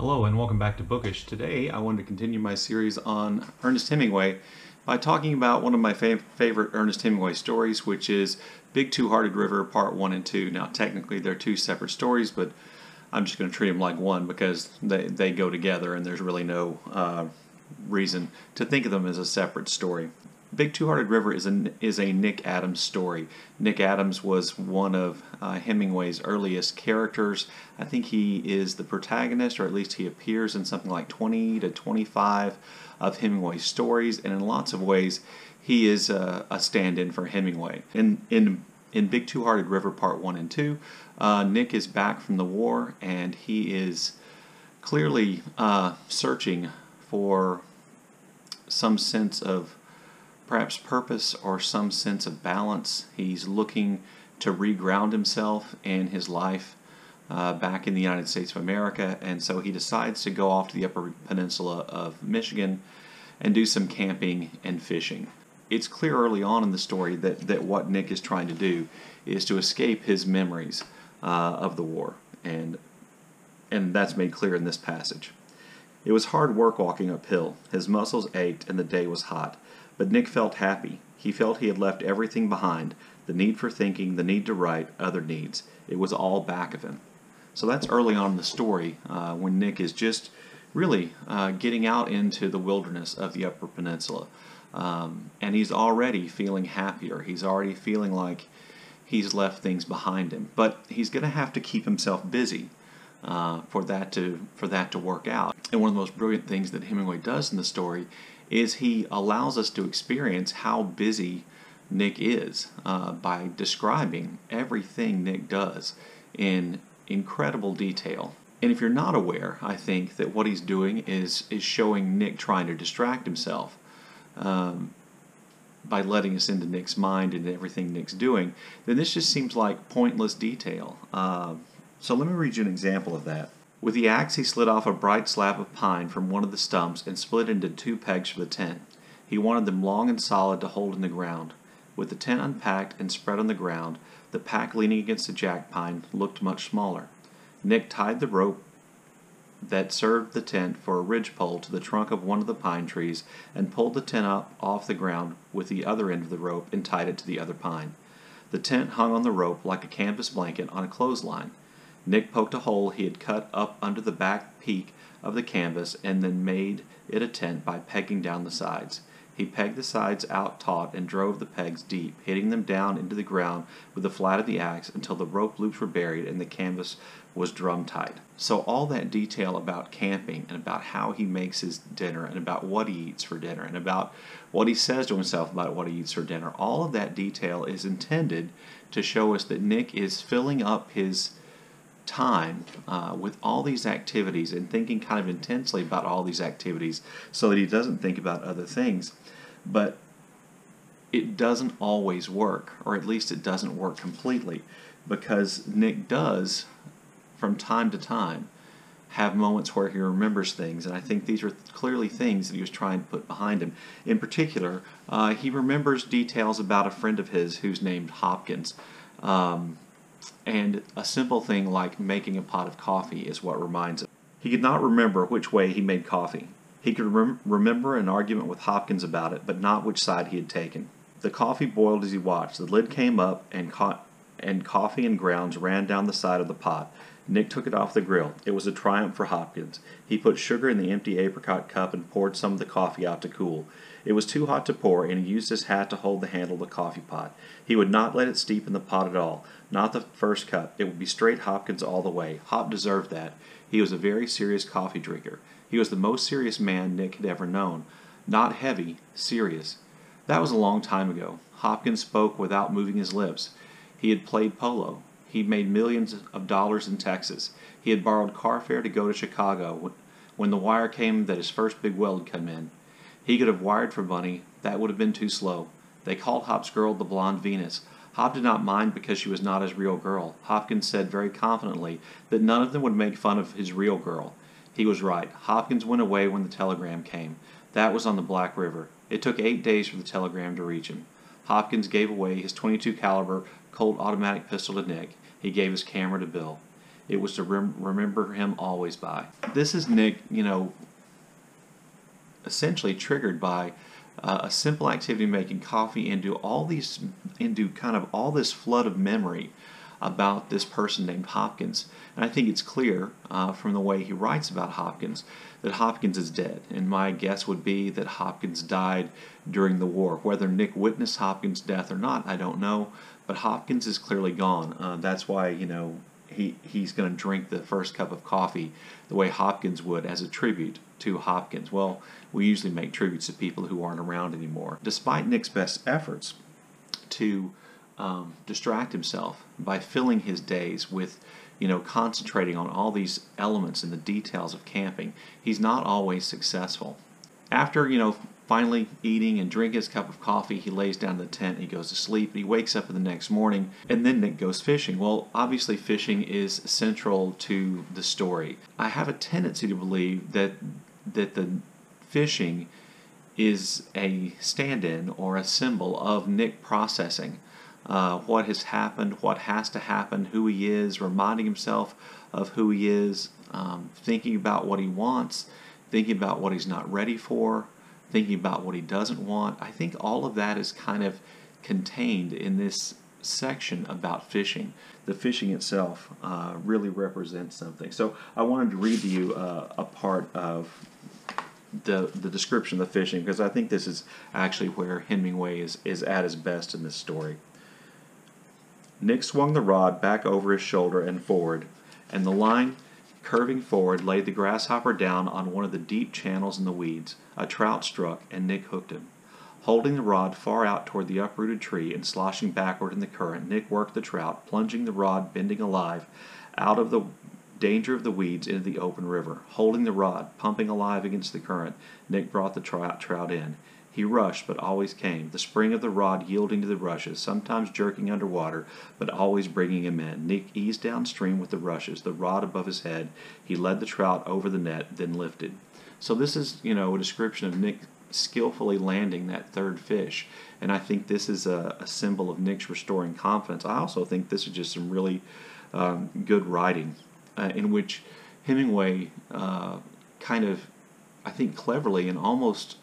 Hello and welcome back to Bookish. Today I wanted to continue my series on Ernest Hemingway by talking about one of my favorite Ernest Hemingway stories, which is Big Two-Hearted River Part 1 and 2. Now technically they're two separate stories, but I'm just going to treat them like one because they go together and there's really no reason to think of them as a separate story. Big Two-Hearted River is a Nick Adams story. Nick Adams was one of Hemingway's earliest characters. I think he is the protagonist, or at least he appears in something like 20 to 25 of Hemingway's stories, and in lots of ways he is a stand-in for Hemingway. In Big Two-Hearted River Part 1 and 2, Nick is back from the war, and he is clearly searching for some sense of perhaps purpose or some sense of balance. He's looking to reground himself in his life back in the United States of America, and so he decides to go off to the Upper Peninsula of Michigan and do some camping and fishing. It's clear early on in the story that what Nick is trying to do is to escape his memories of the war, and that's made clear in this passage. It was hard work walking uphill. His muscles ached and the day was hot. But Nick felt happy. He felt he had left everything behind, the need for thinking, the need to write, other needs. It was all back of him. So that's early on in the story when Nick is just really getting out into the wilderness of the Upper Peninsula. And he's already feeling happier. He's already feeling like he's left things behind him. But he's going to have to keep himself busy for that to work out. And one of the most brilliant things that Hemingway does in the story is he allows us to experience how busy Nick is by describing everything Nick does in incredible detail. And if you're not aware, I think that what he's doing is showing Nick trying to distract himself by letting us into Nick's mind and everything Nick's doing, then this just seems like pointless detail. So let me read you an example of that. With the axe, he slid off a bright slab of pine from one of the stumps and split it into 2 pegs for the tent. He wanted them long and solid to hold in the ground. With the tent unpacked and spread on the ground, the pack leaning against the jack pine looked much smaller. Nick tied the rope that served the tent for a ridgepole to the trunk of one of the pine trees and pulled the tent up off the ground with the other end of the rope and tied it to the other pine. The tent hung on the rope like a canvas blanket on a clothesline. Nick poked a hole he had cut up under the back peak of the canvas and then made it a tent by pegging down the sides. He pegged the sides out taut and drove the pegs deep, hitting them down into the ground with the flat of the axe until the rope loops were buried and the canvas was drum tight. So all that detail about camping and about how he makes his dinner and about what he eats for dinner and about what he says to himself about what he eats for dinner, all of that detail is intended to show us that Nick is filling up his time with all these activities and thinking kind of intensely about all these activities so that he doesn't think about other things. But it doesn't always work, or at least it doesn't work completely, because Nick does, from time to time, have moments where he remembers things, and I think these are clearly things that he was trying to put behind him. In particular, he remembers details about a friend of his who's named Hopkins. And a simple thing like making a pot of coffee is what reminds him. He could not remember which way he made coffee. He could remember an argument with Hopkins about it, but not which side he had taken. The coffee boiled as he watched. The lid came up, and coffee and grounds ran down the side of the pot. Nick took it off the grill. It was a triumph for Hopkins. He put sugar in the empty apricot cup and poured some of the coffee out to cool. It was too hot to pour, and he used his hat to hold the handle of the coffee pot. He would not let it steep in the pot at all. Not the first cup. It would be straight Hopkins all the way. Hop deserved that. He was a very serious coffee drinker. He was the most serious man Nick had ever known. Not heavy, serious. That was a long time ago. Hopkins spoke without moving his lips. He had played polo. He made millions of dollars in Texas. He had borrowed car fare to go to Chicago when the wire came that his first big well had come in. He could have wired for money. That would have been too slow. They called Hop's girl the Blonde Venus. Hop did not mind because she was not his real girl. Hopkins said very confidently that none of them would make fun of his real girl. He was right. Hopkins went away when the telegram came. That was on the Black River. It took 8 days for the telegram to reach him. Hopkins gave away his .22 caliber Colt automatic pistol to Nick. He gave his camera to Bill. it was to remember him always by. This is Nick, essentially triggered by a simple activity making coffee into kind of all this flood of memory about this person named Hopkins. And I think it's clear from the way he writes about Hopkins that Hopkins is dead. And my guess would be that Hopkins died during the war. Whether Nick witnessed Hopkins' death or not, I don't know. But Hopkins is clearly gone. That's why, he's going to drink the first cup of coffee the way Hopkins would as a tribute to Hopkins. Well, we usually make tributes to people who aren't around anymore. Despite Nick's best efforts to distract himself by filling his days with, concentrating on all these elements and the details of camping, he's not always successful. After, finally eating and drinking his cup of coffee, he lays down in the tent, he goes to sleep, and he wakes up in the next morning, and then Nick goes fishing. Well, obviously fishing is central to the story. I have a tendency to believe that the fishing is a stand-in or a symbol of Nick processing what has happened, what has to happen, who he is, reminding himself of who he is, thinking about what he wants, thinking about what he's not ready for, thinking about what he doesn't want. I think all of that is kind of contained in this section about fishing. The fishing itself really represents something. So I wanted to read to you a part of the description of the fishing, because I think this is actually where Hemingway is at his best in this story. Nick swung the rod back over his shoulder and forward, and the line, curving forward, laid the grasshopper down on one of the deep channels in the weeds. A trout struck, and Nick hooked him. Holding the rod far out toward the uprooted tree and sloshing backward in the current, Nick worked the trout, plunging the rod, bending alive, out of the danger of the weeds into the open river. Holding the rod, pumping alive against the current, Nick brought the trout in. He rushed, but always came, the spring of the rod yielding to the rushes, sometimes jerking underwater, but always bringing him in. Nick eased downstream with the rushes, the rod above his head. He led the trout over the net, then lifted. So this is, a description of Nick skillfully landing that third fish, and I think this is a symbol of Nick's restoring confidence. I also think this is just some really good writing in which Hemingway kind of, I think, cleverly and almost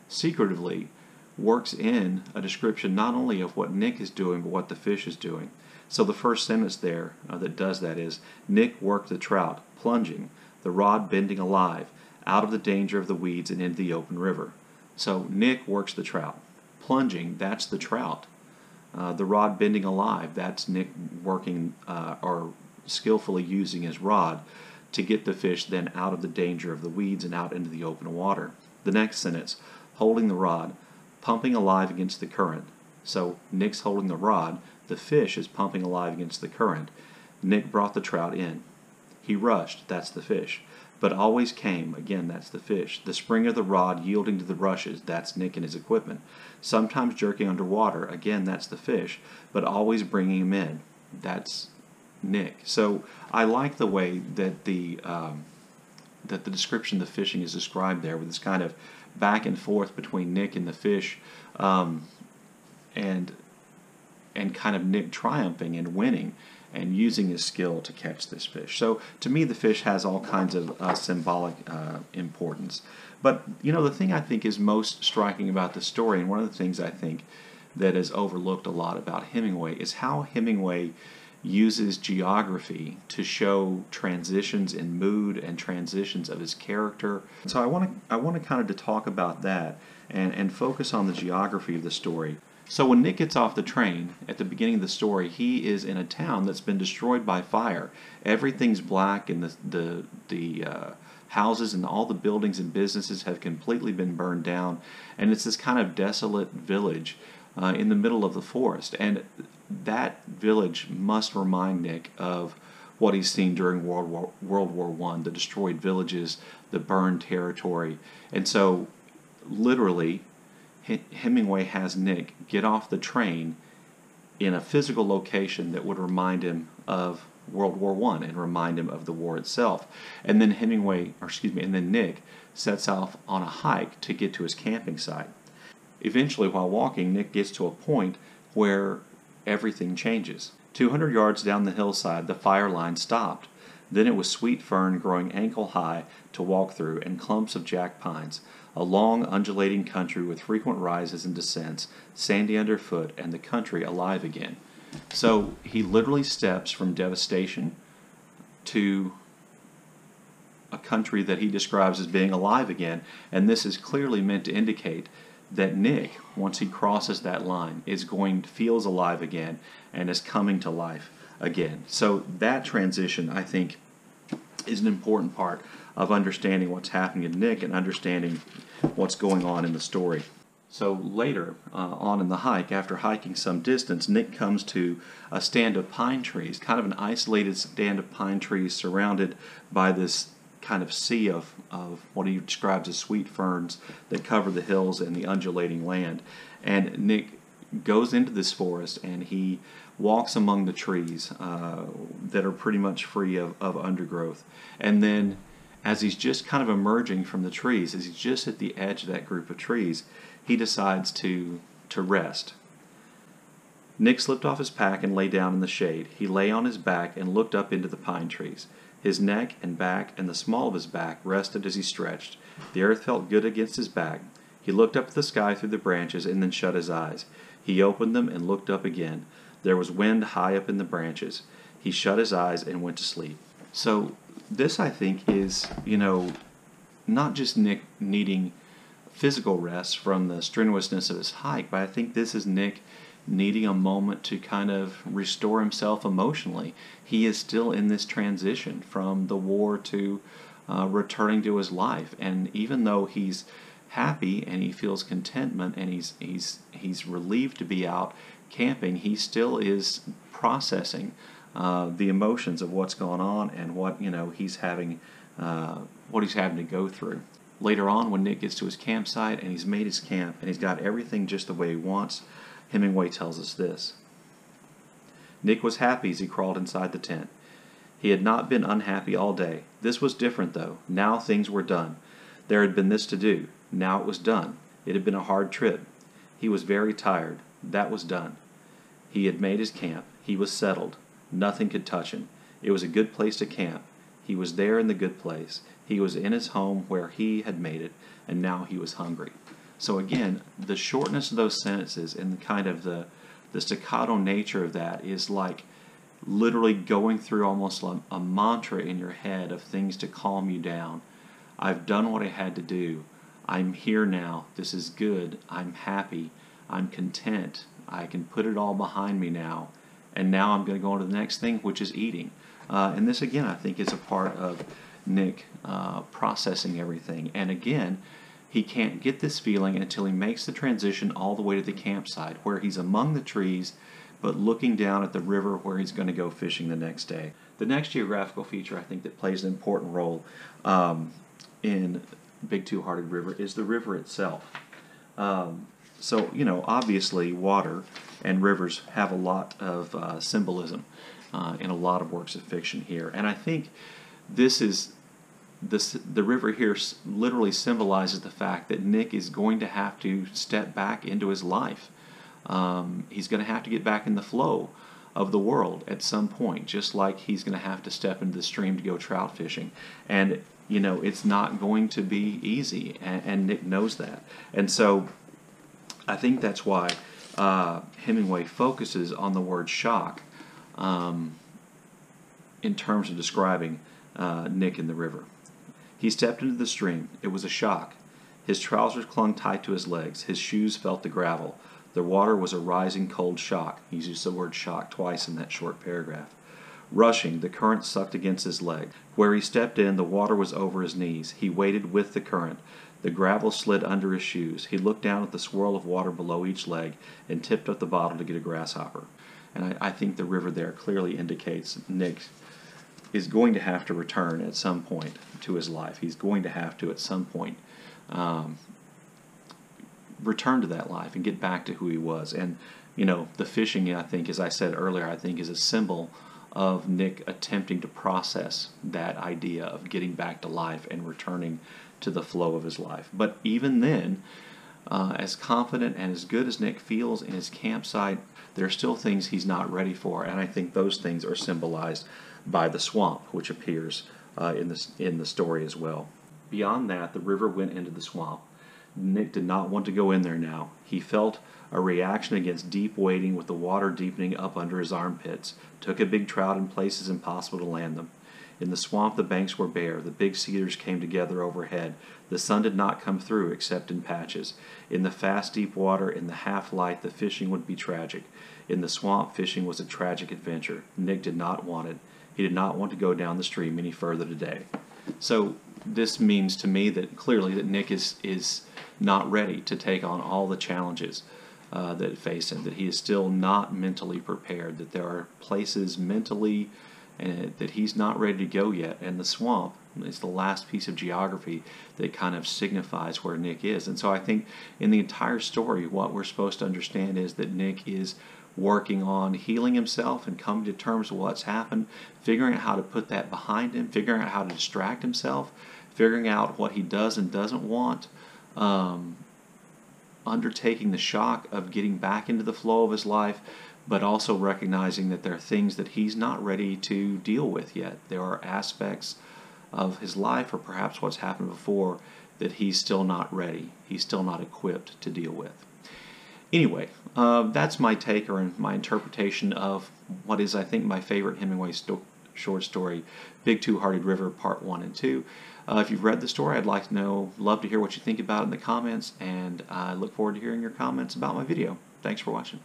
secretively works in a description not only of what Nick is doing, but what the fish is doing. So the first sentence there that does that is, Nick worked the trout, plunging, the rod bending alive, out of the danger of the weeds and into the open river. So Nick works the trout. Plunging, that's the trout. The rod bending alive, that's Nick working or skillfully using his rod to get the fish then out of the danger of the weeds and out into the open water. The next sentence, holding the rod, pumping alive against the current. So Nick's holding the rod, the fish is pumping alive against the current. Nick brought the trout in. He rushed, that's the fish, but always came, again that's the fish. The spring of the rod yielding to the rushes, that's Nick and his equipment. Sometimes jerking underwater, again that's the fish, but always bringing him in, that's Nick. So I like the way that the description of the fishing is described there, with this kind of back and forth between Nick and the fish, and kind of Nick triumphing and winning and using his skill to catch this fish. So to me, the fish has all kinds of symbolic importance. But the thing I think is most striking about the story, and one of the things I think that is overlooked a lot about Hemingway, is how Hemingway uses geography to show transitions in mood and transitions of his character. So I want to kind of to talk about that and focus on the geography of the story. So when Nick gets off the train at the beginning of the story, he is in a town that's been destroyed by fire. Everything's black, and the houses and all the buildings and businesses have completely been burned down, and it's this kind of desolate village in the middle of the forest. And that village must remind Nick of what he's seen during World War I, the destroyed villages, the burned territory. And so literally Hemingway has Nick get off the train in a physical location that would remind him of World War I and remind him of the war itself. And then Nick sets off on a hike to get to his camping site. Eventually, while walking, Nick gets to a point where everything changes. 200 yards down the hillside, the fire line stopped. Then it was sweet fern growing ankle-high to walk through, and clumps of jack pines, a long, undulating country with frequent rises and descents, sandy underfoot, and the country alive again. So he literally steps from devastation to a country that he describes as being alive again, and this is clearly meant to indicate that Nick, once he crosses that line, feels alive again and is coming to life again. So that transition, I think, is an important part of understanding what's happening in Nick and understanding what's going on in the story. So later on in the hike, after hiking some distance, Nick comes to a stand of pine trees, kind of an isolated stand of pine trees surrounded by this kind of sea of what he describes as sweet ferns that cover the hills and the undulating land. And Nick goes into this forest and he walks among the trees that are pretty much free of undergrowth. And then as he's just kind of emerging from the trees, as he's just at the edge of that group of trees, he decides to rest. Nick slipped off his pack and lay down in the shade. He lay on his back and looked up into the pine trees. His neck and back and the small of his back rested as he stretched. The earth felt good against his back. He looked up at the sky through the branches and then shut his eyes. He opened them and looked up again. There was wind high up in the branches. He shut his eyes and went to sleep. So this, I think, is, not just Nick needing physical rest from the strenuousness of his hike, but I think this is Nick needing a moment to kind of restore himself emotionally. He is still in this transition from the war to returning to his life, and even though he's happy and he feels contentment and he's relieved to be out camping, he still is processing the emotions of what's going on and what he's having to go through. Later on, when Nick gets to his campsite and he's made his camp and he's got everything just the way he wants, Hemingway tells us this. Nick was happy as he crawled inside the tent. He had not been unhappy all day. This was different, though. Now things were done. There had been this to do. Now it was done. It had been a hard trip. He was very tired. That was done. He had made his camp. He was settled. Nothing could touch him. It was a good place to camp. He was there in the good place. He was in his home where he had made it, and now he was hungry. So again, the shortness of those sentences and kind of the staccato nature of that is like literally going through almost a mantra in your head of things to calm you down. I've done what I had to do. I'm here now. This is good. I'm happy. I'm content. I can put it all behind me now. And now I'm going to go on to the next thing, which is eating. And this, again, I think is a part of Nick processing everything. And again, he can't get this feeling until he makes the transition all the way to the campsite, where he's among the trees, but looking down at the river where he's going to go fishing the next day. The next geographical feature I think that plays an important role in Big Two-Hearted River is the river itself. So, obviously water and rivers have a lot of symbolism in a lot of works of fiction here. And I think the river here literally symbolizes the fact that Nick is going to have to step back into his life. He's going to have to get back in the flow of the world at some point, just like he's going to have to step into the stream to go trout fishing. And, it's not going to be easy, and Nick knows that. And so I think that's why Hemingway focuses on the word shock in terms of describing Nick in the river. He stepped into the stream. It was a shock. His trousers clung tight to his legs. His shoes felt the gravel. The water was a rising cold shock. He used the word shock twice in that short paragraph. Rushing, the current sucked against his leg. Where he stepped in, the water was over his knees. He waded with the current. The gravel slid under his shoes. He looked down at the swirl of water below each leg and tipped up the bottle to get a grasshopper. And I think the river there clearly indicates Nick is going to have to return at some point to his life. He's going to have to at some point return to that life and get back to who he was. And, the fishing, I think, as I said earlier, I think is a symbol of Nick attempting to process that idea of getting back to life and returning to the flow of his life. But even then, as confident and as good as Nick feels in his campsite, there are still things he's not ready for, and I think those things are symbolized by the swamp, which appears in the story as well. Beyond that, the river went into the swamp. Nick did not want to go in there now. He felt a reaction against deep wading, with the water deepening up under his armpits. Took a big trout in places impossible to land them. In the swamp the banks were bare. The big cedars came together overhead. The sun did not come through except in patches. In the fast deep water, in the half light, the fishing would be tragic. In the swamp, fishing was a tragic adventure. Nick did not want it. He did not want to go down the stream any further today. So this means to me that clearly that Nick is not ready to take on all the challenges that face him, that he is still not mentally prepared, that there are places mentally that he's not ready to go yet, and the swamp is the last piece of geography that kind of signifies where Nick is. And so I think in the entire story, what we're supposed to understand is that Nick is working on healing himself and coming to terms with what's happened, figuring out how to put that behind him, figuring out how to distract himself, figuring out what he does and doesn't want, undertaking the shock of getting back into the flow of his life, but also recognizing that there are things that he's not ready to deal with yet. There are aspects of his life, or perhaps what's happened before, that he's still not ready. He's still not equipped to deal with. Anyway, that's my take or my interpretation of what is, I think, my favorite Hemingway short story, Big Two-Hearted River, Part 1 and 2. If you've read the story, I'd like to know, love to hear what you think about it in the comments, and I look forward to hearing your comments about my video. Thanks for watching.